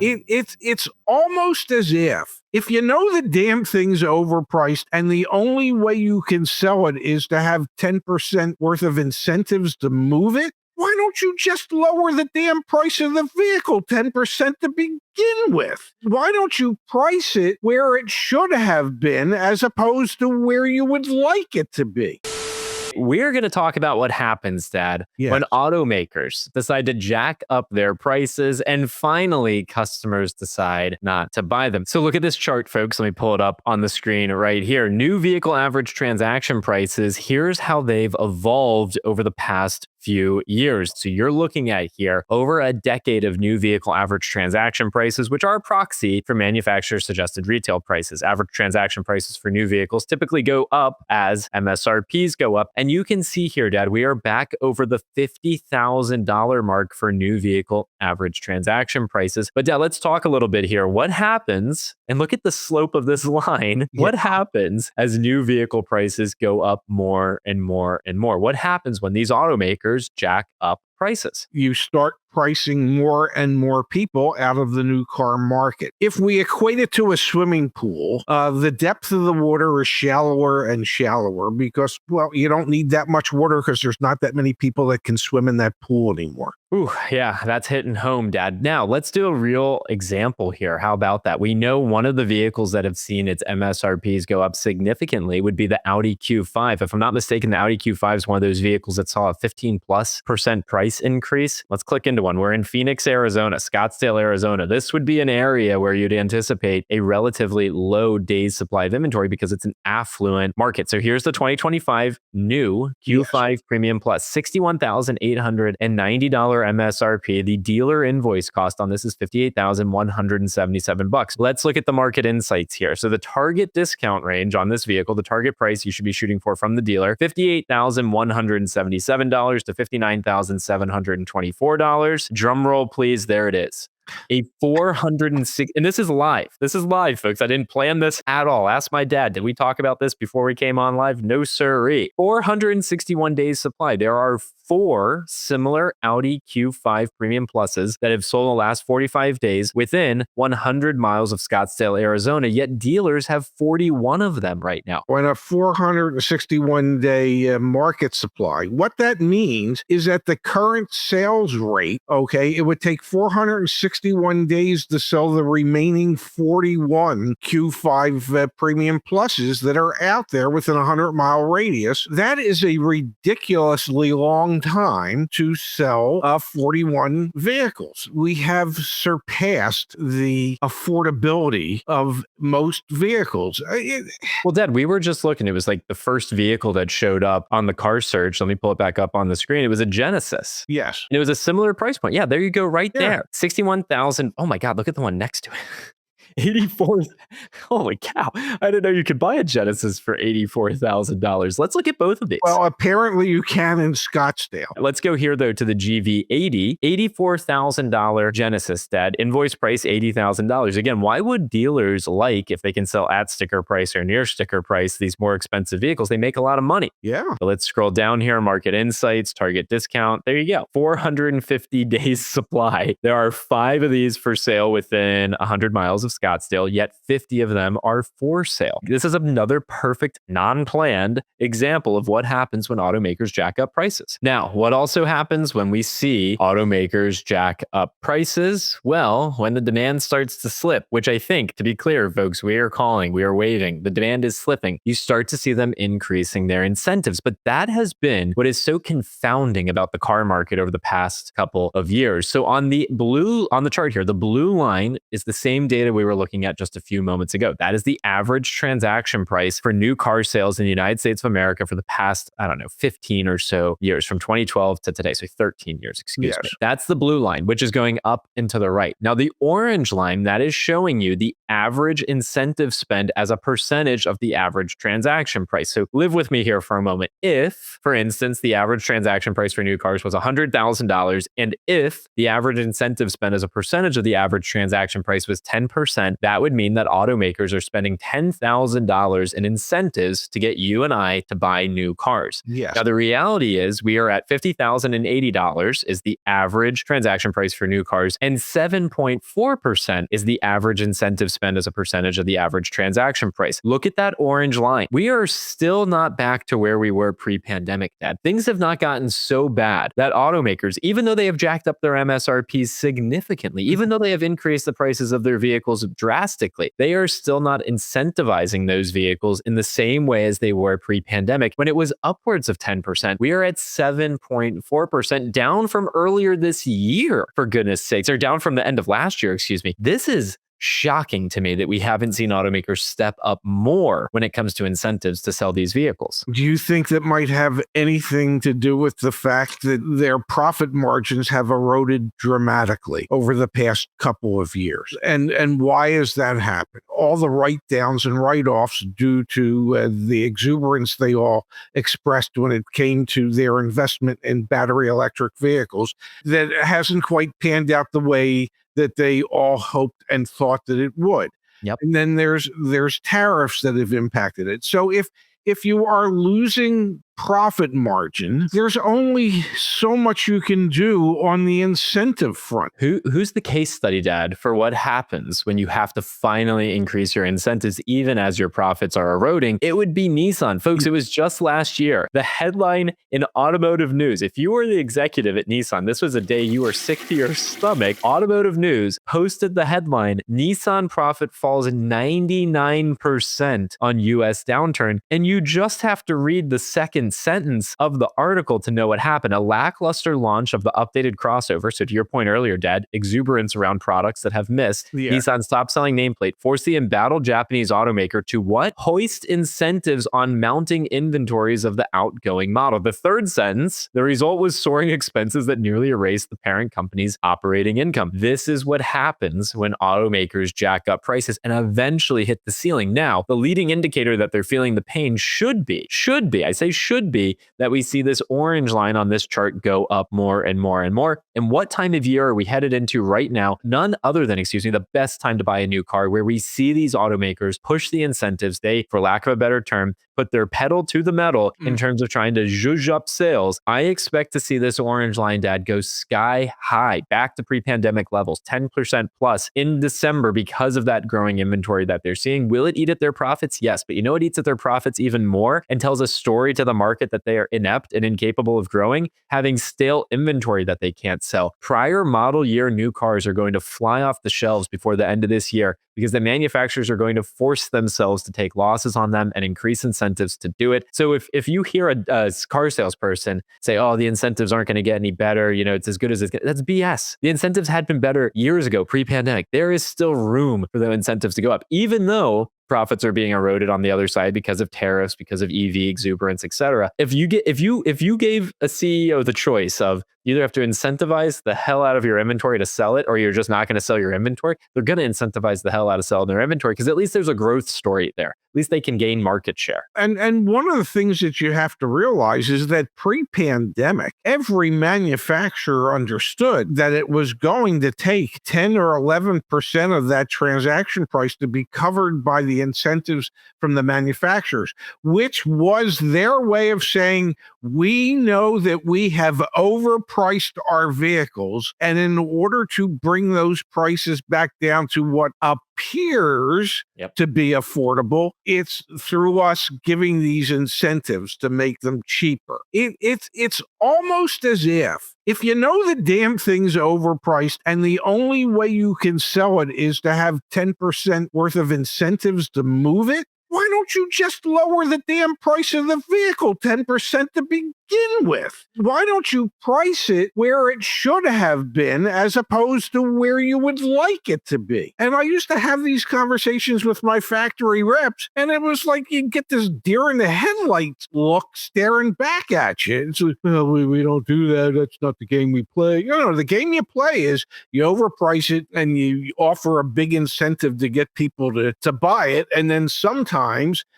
It's almost as if you know the damn thing's overpriced and the only way you can sell it is to have 10% worth of incentives to move it, why don't you just lower the damn price of the vehicle 10% to begin with? Why don't you price it where it should have been as opposed to where you would like it to be? We're going to talk about what happens, Dad, when automakers decide to jack up their prices and finally customers decide not to buy them. So look at this chart, folks. Let me pull it up on the screen right here. New vehicle average transaction prices. Here's how they've evolved over the past few years. So you're looking at here over a decade of new vehicle average transaction prices, which are a proxy for manufacturer suggested retail prices. Average transaction prices for new vehicles typically go up as MSRPs go up. And you can see here, Dad, we are back over the $50,000 mark for new vehicle average transaction prices. But Dad, let's talk a little bit here. What happens, and look at the slope of this line, what happens as new vehicle prices go up more and more and more? What happens when these automakers jack up prices? You start pricing more and more people out of the new car market. If we equate it to a swimming pool, the depth of the water is shallower and shallower because, well, you don't need that much water because there's not that many people that can swim in that pool anymore. Ooh, yeah, that's hitting home, Dad. Now, let's do a real example here. How about that? We know one of the vehicles that have seen its MSRPs go up significantly would be the Audi Q5. If I'm not mistaken, the Audi Q5 is one of those vehicles that saw a 15+% price increase. Let's click into one. We're in Phoenix, Arizona, Scottsdale, Arizona. This would be an area where you'd anticipate a relatively low days supply of inventory because it's an affluent market. So here's the 2025 new Q5 Premium Plus, $61,890 MSRP. The dealer invoice cost on this is $58,177. Let's look at the market insights here. So the target discount range on this vehicle, the target price you should be shooting for from the dealer, $58,177 to $59,724. Drum roll, please. There it is. A 406, and this is live. This is live, folks. I didn't plan this at all. Ask my dad. Did we talk about this before we came on live? No, sirree. 461 days supply. There are 4 similar Audi Q5 Premium Pluses that have sold in the last 45 days within 100 miles of Scottsdale, Arizona, yet dealers have 41 of them right now. On a 461-day market supply, what that means is that the current sales rate, it would take 461 days to sell the remaining 41 Q5 Premium Pluses that are out there within a 100-mile radius. That is a ridiculously long time to sell 41 vehicles. We have surpassed the affordability of most vehicles. Well, Dad, we were just looking. It was like the first vehicle that showed up on the car search. Let me pull it back up on the screen. It was a Genesis. Yes. And it was a similar price point. Yeah, there you go right there. 61,000. Oh my God, look at the one next to it. 84. Holy cow. I didn't know you could buy a Genesis for $84,000. Let's look at both of these. Well, apparently you can in Scottsdale. Let's go here, though, to the GV80. $84,000 Genesis, Dad. Invoice price, $80,000. Again, why would dealers like, if they can sell at sticker price or near sticker price, these more expensive vehicles? They make a lot of money. Yeah. So let's scroll down here. Market insights, target discount. There you go. 450 days supply. There are 5 of these for sale within 100 miles of Scottsdale, yet 50 of them are for sale. This is another perfect non-planned example of what happens when automakers jack up prices. Now, what also happens when we see automakers jack up prices? Well, when the demand starts to slip, which I think, to be clear, folks, we are waving. The demand is slipping. You start to see them increasing their incentives. But that has been what is so confounding about the car market over the past couple of years. So on the chart here, the blue line is the same data we were looking at just a few moments ago. That is the average transaction price for new car sales in the United States of America for the past, 15 or so years, from 2012 to today. So 13 years, excuse me. That's the blue line, which is going up and to the right. Now, the orange line, that is showing you the average incentive spend as a percentage of the average transaction price. So live with me here for a moment. If, for instance, the average transaction price for new cars was $100,000, and if the average incentive spend as a percentage of the average transaction price was 10%, 10%, that would mean that automakers are spending $10,000 in incentives to get you and I to buy new cars. Yes. Now, the reality is we are at $50,080 is the average transaction price for new cars, and 7.4% is the average incentive spend as a percentage of the average transaction price. Look at that orange line. We are still not back to where we were pre-pandemic, Dad. Things have not gotten so bad that automakers, even though they have jacked up their MSRPs significantly, even though they have increased the prices of their vehicles drastically, they are still not incentivizing those vehicles in the same way as they were pre-pandemic when it was upwards of 10%. We are at 7.4%, down from earlier this year, for goodness sakes, or down from the end of last year, excuse me. This is shocking to me that we haven't seen automakers step up more when it comes to incentives to sell these vehicles. Do you think that might have anything to do with the fact that their profit margins have eroded dramatically over the past couple of years? And why has that happened? All the write-downs and write-offs due to the exuberance they all expressed when it came to their investment in battery electric vehicles that hasn't quite panned out the way that they all hoped and thought that it would. Yep. And then there's tariffs that have impacted it. So if you are losing profit margin, there's only so much you can do on the incentive front. Who's the case study, Dad, for what happens when you have to finally increase your incentives even as your profits are eroding? It would be Nissan. Folks, it was just last year. The headline in automotive news, if you were the executive at Nissan, this was a day you were sick to your stomach. Automotive news posted the headline, Nissan profit falls 99% on US downturn. And you just have to read the second sentence of the article to know what happened. A lackluster launch of the updated crossover. So to your point earlier, Dad, exuberance around products that have missed. Yeah. Nissan's top-selling nameplate forced the embattled Japanese automaker to what? Hoist incentives on mounting inventories of the outgoing model. The third sentence, the result was soaring expenses that nearly erased the parent company's operating income. This is what happens when automakers jack up prices and eventually hit the ceiling. Now, the leading indicator that they're feeling the pain should be, that we see this orange line on this chart go up more and more and more. And what time of year are we headed into right now? None other than, the best time to buy a new car, where we see these automakers push the incentives. They, for lack of a better term, put their pedal to the metal in terms of trying to zhuzh up sales. I expect to see this orange line, Dad, go sky high, back to pre-pandemic levels, 10% plus in December because of that growing inventory that they're seeing. Will it eat at their profits? Yes. But you know what eats at their profits even more and tells a story to the market that they are inept and incapable of growing? Having stale inventory that they can't sell. Prior model year new cars are going to fly off the shelves before the end of this year because the manufacturers are going to force themselves to take losses on them and increase incentives to do it. So if you hear a car salesperson say, oh, the incentives aren't going to get any better, it's as good as it's that's BS. The incentives had been better years ago, pre-pandemic. There is still room for the incentives to go up, even though profits are being eroded on the other side because of tariffs, because of EV exuberance, etc. If you gave a CEO the choice of you either have to incentivize the hell out of your inventory to sell it, or you're just not going to sell your inventory, they're going to incentivize the hell out of selling their inventory because at least there's a growth story there. At least they can gain market share. And one of the things that you have to realize is that pre-pandemic, every manufacturer understood that it was going to take 10 or 11% of that transaction price to be covered by the incentives from the manufacturers, which was their way of saying, we know that we have overpriced our vehicles, and in order to bring those prices back down to what appears to be affordable, it's through us giving these incentives to make them cheaper. It's almost as if you know the damn thing's overpriced and the only way you can sell it is to have 10% worth of incentives to move it, why don't you just lower the damn price of the vehicle 10% to begin with? Why don't you price it where it should have been as opposed to where you would like it to be? And I used to have these conversations with my factory reps, and it was like you get this deer in the headlights look staring back at you. It's like, well, we don't do that. That's not the game we play. The game you play is you overprice it and you offer a big incentive to get people to buy it. And then sometimes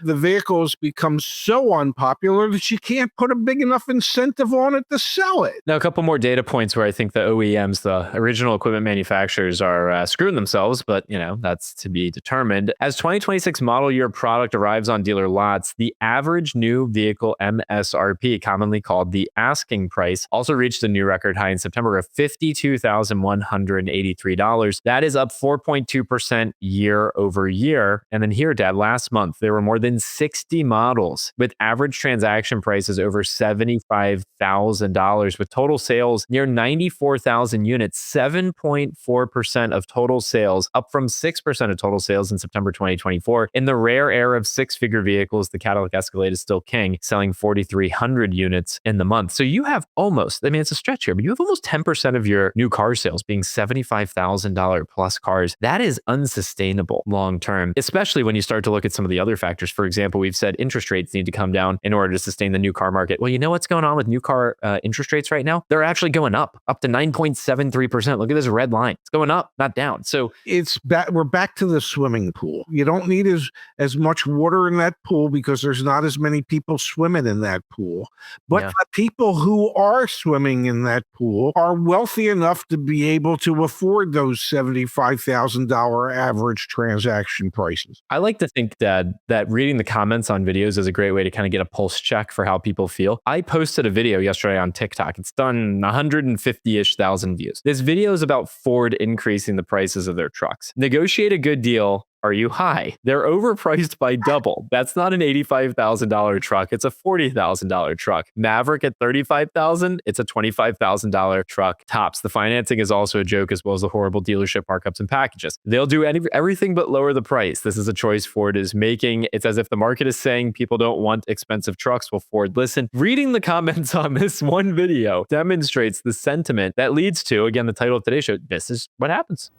the vehicles become so unpopular that you can't put a big enough enough incentive on it to sell it. Now, a couple more data points where I think the OEMs, the original equipment manufacturers, are screwing themselves, but that's to be determined. As 2026 model year product arrives on dealer lots, the average new vehicle MSRP, commonly called the asking price, also reached a new record high in September of $52,183. That is up 4.2% year over year. And then here, Dad, last month, there were more than 60 models with average transaction prices over $75,000, with total sales near 94,000 units, 7.4% of total sales, up from 6% of total sales in September 2024. In the rare era of six-figure vehicles, the Cadillac Escalade is still king, selling 4,300 units in the month. So you have almost, it's a stretch here, but you have almost 10% of your new car sales being $75,000 plus cars. That is unsustainable long term, especially when you start to look at some of the other factors. For example, we've said interest rates need to come down in order to sustain the new car market. Well, you know what's going on with new car interest rates right now? They're actually going up to 9.73%. Look at this red line. It's going up, not down. So we're back to the swimming pool. You don't need as much water in that pool because there's not as many people swimming in that pool. But the people who are swimming in that pool are wealthy enough to be able to afford those $75,000 average transaction prices. I like to think, Dad, that reading the comments on videos is a great way to kind of get a pulse check for how people feel. I posted a video yesterday on TikTok. It's done 150-ish thousand views. This video is about Ford increasing the prices of their trucks. Negotiate a good deal. Are you high? They're overpriced by double. That's not an $85,000 truck. It's a $40,000 truck. Maverick at $35,000. It's a $25,000 truck tops. The financing is also a joke, as well as the horrible dealership markups and packages. They'll do everything but lower the price. This is a choice Ford is making. It's as if the market is saying people don't want expensive trucks. Well, Ford, listen. Reading the comments on this one video demonstrates the sentiment that leads to, again, the title of today's show. This is what happens.